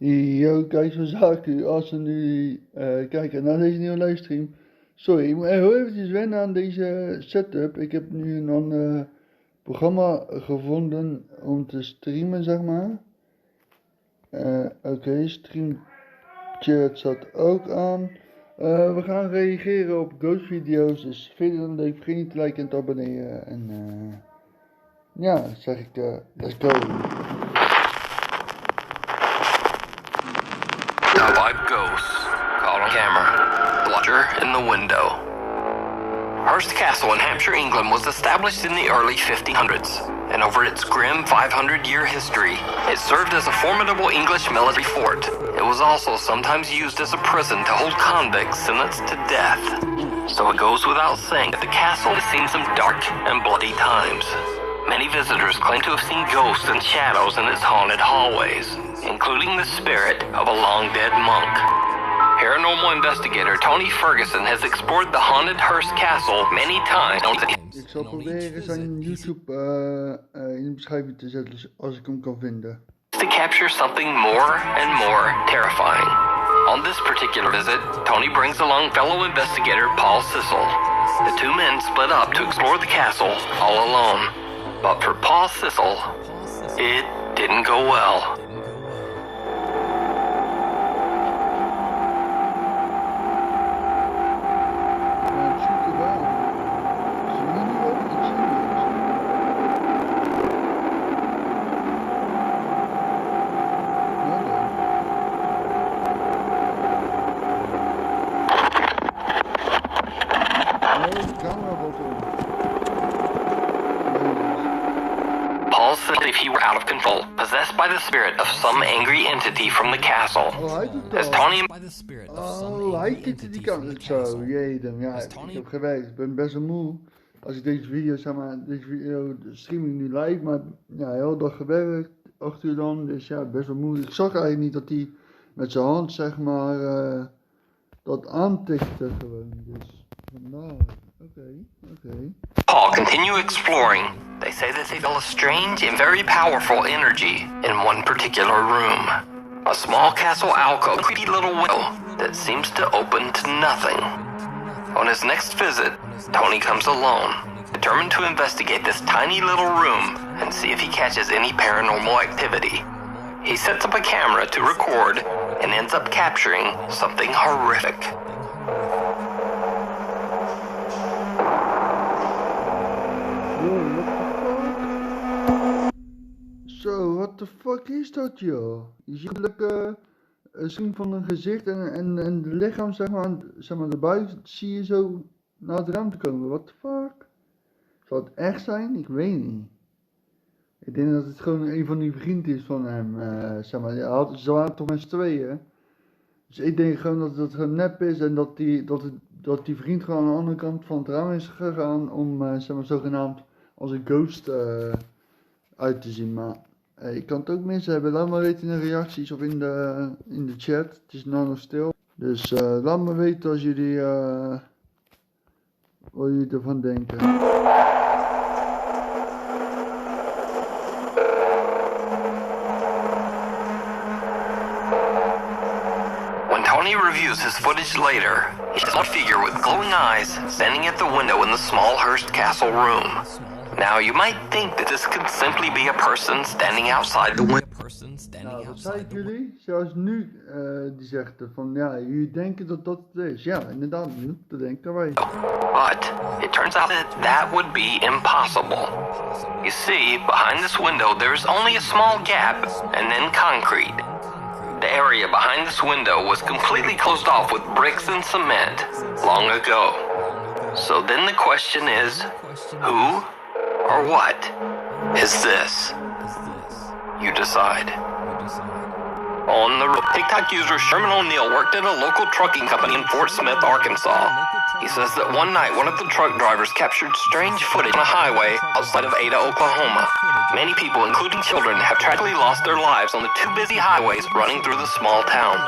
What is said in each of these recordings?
Yo, kijk van zaken. Als we nu kijken naar deze nieuwe livestream. Sorry, ik moet heel eventjes wennen aan deze setup. Ik heb nu een ander programma gevonden om te streamen, zeg maar. Oké, streamchat staat ook aan. We gaan reageren op ghost video's. Dus vind je dan leuk, vergeet niet te liken en te abonneren. En ja, zeg ik, let's go. Five ghosts caught on camera. Bludger in the window. Hearst Castle in Hampshire, England was established in the early 1500s, and over its grim 500-year history, it served as a formidable English military fort. It was also sometimes used as a prison to hold convicts sentenced to death. So it goes without saying that the castle has seen some dark and bloody times. Many visitors claim to have seen ghosts and shadows in its haunted hallways, including the spirit of a long-dead monk. Paranormal investigator Tony Ferguson has explored the haunted Hearst Castle many times. Ik zal proberen zijn YouTube in de beschrijving te zetten als ik hem kan vinden. To capture something more and more terrifying. On this particular visit, Tony brings along fellow investigator Paul Sissel. The two men split up to explore the castle all alone. But for Paul Sissel, it didn't go well. Paul said if he were out of control, possessed by the spirit of some angry entity from the castle. As Tony... hij tikte die kant zo, jedem. Ja, ik heb gewerkt, ik ben best wel moe. Als ik deze video, zeg maar, deze video stream ik nu live, maar ja, de hele dag gewerkt, 8 uur dan, dus ja, best wel moe. Ik zag eigenlijk niet dat hij met zijn hand, zeg maar, dat aantikte gewoon, dus vandaar. Okay. Paul continue exploring. They say that they feel a strange and very powerful energy in one particular room. A small castle alcove, a creepy little window that seems to open to nothing. On his next visit, Tony comes alone, determined to investigate this tiny little room and see if he catches any paranormal activity. He sets up a camera to record and ends up capturing something horrific. Zo, what the fuck is dat, joh? Je ziet natuurlijk een scene van een gezicht en de lichaam, zeg maar de buik zie je zo naar het raam te komen. What the fuck? Zou het echt zijn? Ik weet niet. Ik denk dat het gewoon een van die vrienden is van hem, zeg maar. Ze waren toch met z'n tweeën. Dus ik denk gewoon dat het gewoon nep is en dat die vriend gewoon aan de andere kant van het raam is gegaan om, zeg maar, zogenaamd als een ghost uit te zien. Maar ik kan het ook mis hebben. Laat maar weten in de reacties of in de chat. Het is nou nog stil. Dus laat me weten als jullie wat jullie ervan denken. When Tony reviews his footage later, he sees a figure with glowing eyes standing at the window in the small Hearst Castle room. Now, you might think that this could simply be a person standing outside the window. Nou, dat zei ik jullie. Zelfs nu, die zegt er van, ja, jullie denken dat dat het is. Ja, inderdaad, nu, dat denken wij. But it turns out that would be impossible. You see, behind this window there is only a small gap and then concrete. The area behind this window was completely closed off with bricks and cement long ago. So then the question is, who or what is this? You decide. On the road, TikTok user Sherman O'Neill worked at a local trucking company in Fort Smith, Arkansas. He says that one night one of the truck drivers captured strange footage on a highway outside of Ada, Oklahoma. Many people, including children, have tragically lost their lives on the two busy highways running through the small town.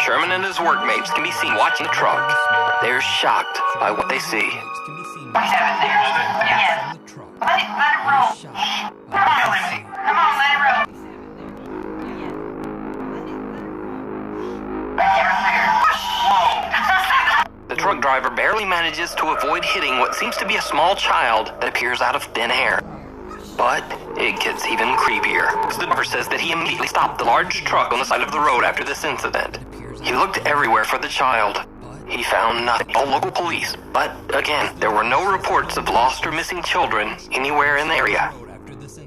Sherman and his workmates can be seen watching the truck. They are shocked by what they see. Yes. Let it roll. Come on, let it roll. truck driver barely manages to avoid hitting what seems to be a small child that appears out of thin air. But it gets even creepier. The driver says that he immediately stopped the large truck on the side of the road after this incident. He looked everywhere for the child. He found nothing. All local police. But again, there were no reports of lost or missing children anywhere in the area.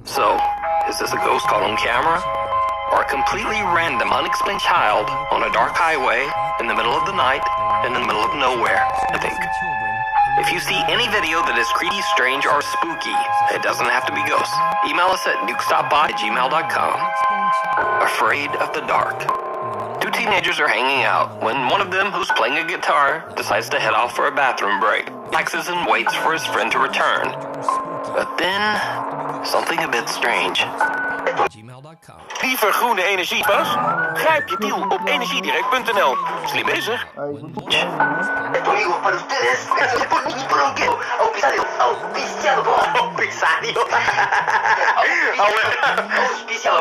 So, is this a ghost caught on camera? Or a completely random, unexplained child on a dark highway in the middle of the night, in the middle of nowhere, I think. If you see any video that is creepy, strange, or spooky, it doesn't have to be ghosts. Email us at nukestopby@gmail.com. Afraid of the dark. Two teenagers are hanging out when one of them, who's playing a guitar, decides to head off for a bathroom break. Relaxes and waits for his friend to return. But then, something a bit strange. Liever groene energiepas? Grijp je deal op energiedirect.nl. Slim bezig. Amigos, para ustedes, auspiciado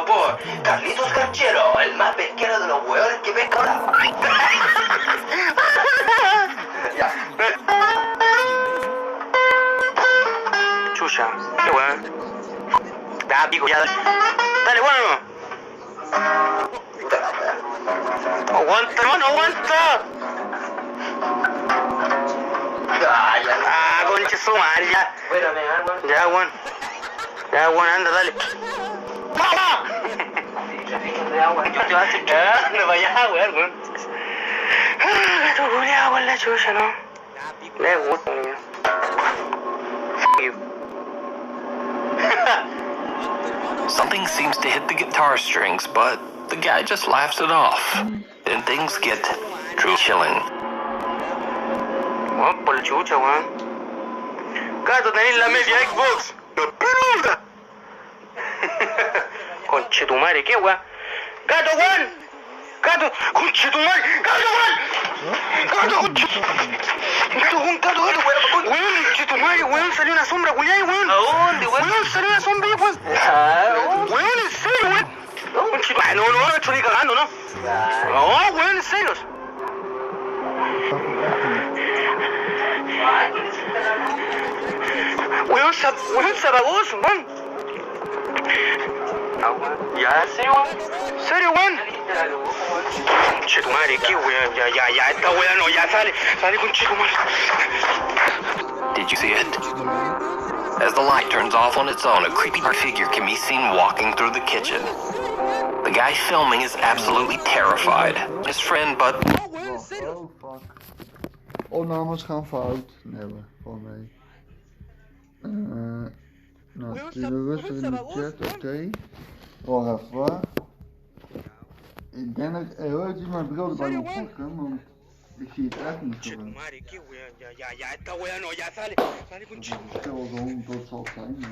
por Carlitos Canchero, el más pesquero de los hueones que pesca ahora. Chucha, qué weón. Ya, pico, ya. Dale, bueno. Aguanta, hermano, aguanta. Ah, concha su madre, ya. Ya, weón. Ya, weón, anda, dale. ¡Papá! No vayas, weón. Gato culiao con la chucha, ¿no? Le gusta, niño. Something seems to hit the guitar strings, but the guy just laughs it off. Then things get truly chilling. Weón, por la chucha, weón. Gato, tenés la media Xbox. ¡Puta! Conchetumare, ¿qué, weón? ¡Gato, weón! ¡Gato! ¡Conchetumare! ¡Gato, weón! ¡Gato, conchetumare! ¡Gato, weón! ¡Gato, gato! ¡Weón, conchetumare, weón! Salió una sombra, culiao, weón. ¿A dónde, weón? Weón, salió una sombra, weón. Weón, en serio, weón. Conchetumare, no lo he hecho ni cagando, ¿no? No, weón, en serio. Weón, se apagó eso, weón. Ya, ¿serio, weón? ¿Serio, weón? Conchetumare, ¿qué, weón? Ya, esta weón no, ya sale conchetumare. Did you see it? As the light turns off on its own, a creepy dark figure can be seen walking through the kitchen. The guy filming is absolutely terrified. His friend, but... Oh, fuck. Opnames gaan fout. Nee, gewoon mee. Nou, sturen rustig in de chat, oké. Wacht even. Ik denk dat ik heel eventjes mijn bril erbij moet pakken, want ik zie het echt niet gewoon. Ya, esta weón no, ya sale Stil dat zal het zijn, maar...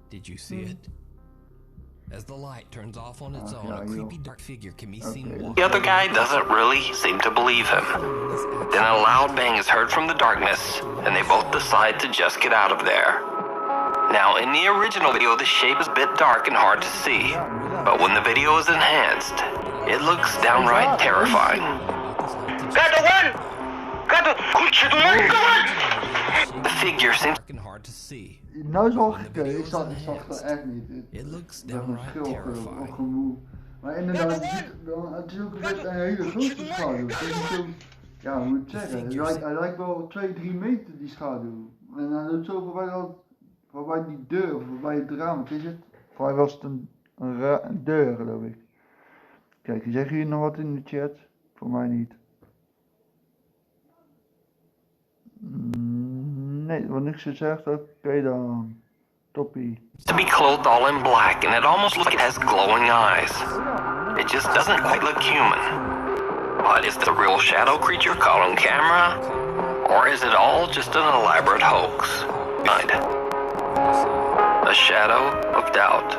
Did you see it? As the light turns off on its own, a creepy dark figure can be seen walking. The other guy doesn't really seem to believe him. Then a loud bang is heard from the darkness, and they both decide to just get out of there. Now, in the original video, the shape is a bit dark and hard to see, but when the video is enhanced, it looks downright terrifying. Gato, weón! Gato, conchetumare, weón! The figure seems Dark and hard to see. Nou is wel gekeken, ik zag het echt niet. It looks Ik ben een downright schil terrifying. moe. Maar inderdaad, het is ook best een hele grote schaduw. Het is niet zo, ja, hoe moet ik zeggen, hij lijkt wel 2-3 meter die schaduw. En hij loopt zo voorbij die deur, of voorbij het raam, wat is het? Voor mij was het een deur, geloof ik. Kijk, zeggen jullie nog wat in de chat? Voor mij niet. Nee, wat niks gezegd, oké dan. Toppie. to be clothed all in black, and it almost looks like it has glowing eyes. It just doesn't quite look human. But is this a real shadow creature caught on camera? Or is it all just an elaborate hoax? A shadow of doubt.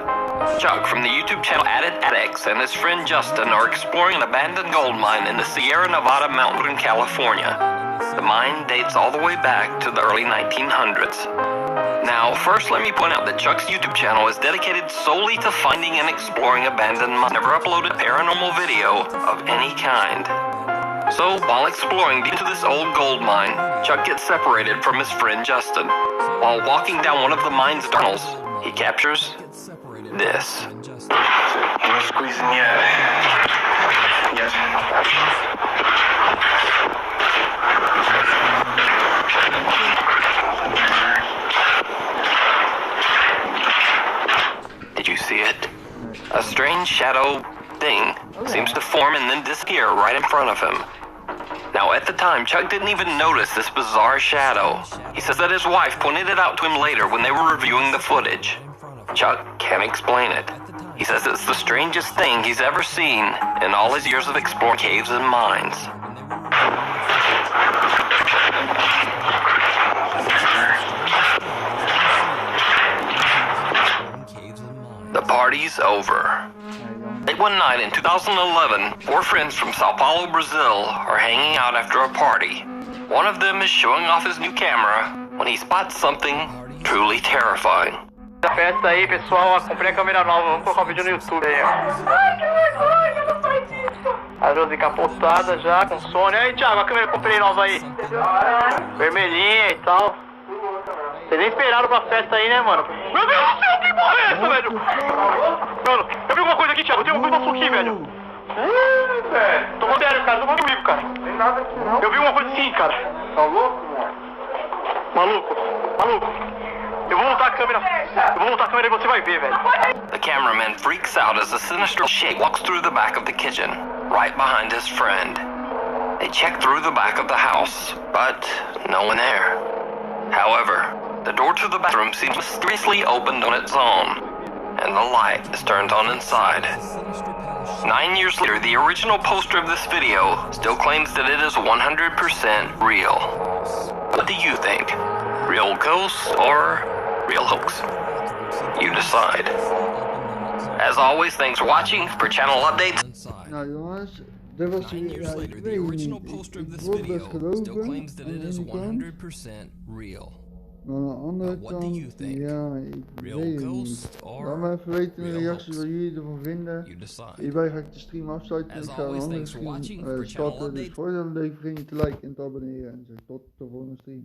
Chuck from the YouTube channel Addict and his friend Justin are exploring an abandoned gold mine in the Sierra Nevada mountain in California. The mine dates all the way back to the early 1900s. Now, first let me point out that Chuck's YouTube channel is dedicated solely to finding and exploring abandoned mines. Never uploaded paranormal video of any kind. So, while exploring into this old gold mine, Chuck gets separated from his friend Justin. While walking down one of the mine's tunnels, he captures this. No squeezing yet. Yes. Did you see it? A strange shadow thing seems to form and then disappear right in front of him. Now, at the time, Chuck didn't even notice this bizarre shadow. He says that his wife pointed it out to him later when they were reviewing the footage. Chuck can't explain it. He says it's the strangest thing he's ever seen in all his years of exploring caves and mines. The party's over. Late one night in 2011, 4 friends from Sao Paulo, Brazil are hanging out after a party. One of them is showing off his new camera when he spots something truly terrifying. A festa aí, pessoal, comprei a câmera nova, vamos colocar um vídeo no YouTube aí, ó. Ai, que vergonha, não faz isso. A Josi capotada já, com Sony. Aí, Thiago, a câmera que eu comprei nova aí. Vermelhinha e tal. Vocês nem esperaram pra festa aí, né, mano? Meu Deus do céu, que porra é essa, velho? Mano, eu vi alguma coisa aqui, Thiago, tem alguma coisa aqui, velho. Velho. Tô sério, cara, tô falando comigo, cara. Tem nada aqui, não. Eu vi uma coisa assim, cara. Tá louco, mano? Maluco, maluco. Eu vou montar a câmera e você vai ver, velho. The cameraman freaks out as a sinister shape walks through the back of the kitchen, right behind his friend. They check through the back of the house, but no one there. However, the door to the bathroom seems mysteriously opened on its own, and the light is turned on inside. 9 years later, the original poster of this video still claims that it is 100% real. What do you think? Real ghosts or real hoax? You decide. As always, thanks for watching. For channel updates. Nou jongens, dat was 9 years later, the original poster of this video still claims that it is 100% real. Maar aan de andere What do kant, you think? ja, ik Real weet het ghost niet. or Laat me even weten in de real reacties hoax? wat jullie ervan vinden. You decide. Hierbij ga ik de stream afsluiten en As ik ga een always, andere thanks for stream watching. For channel starten. Dus updates. voor de levering te liken en te abonneren. En zeg tot de volgende stream.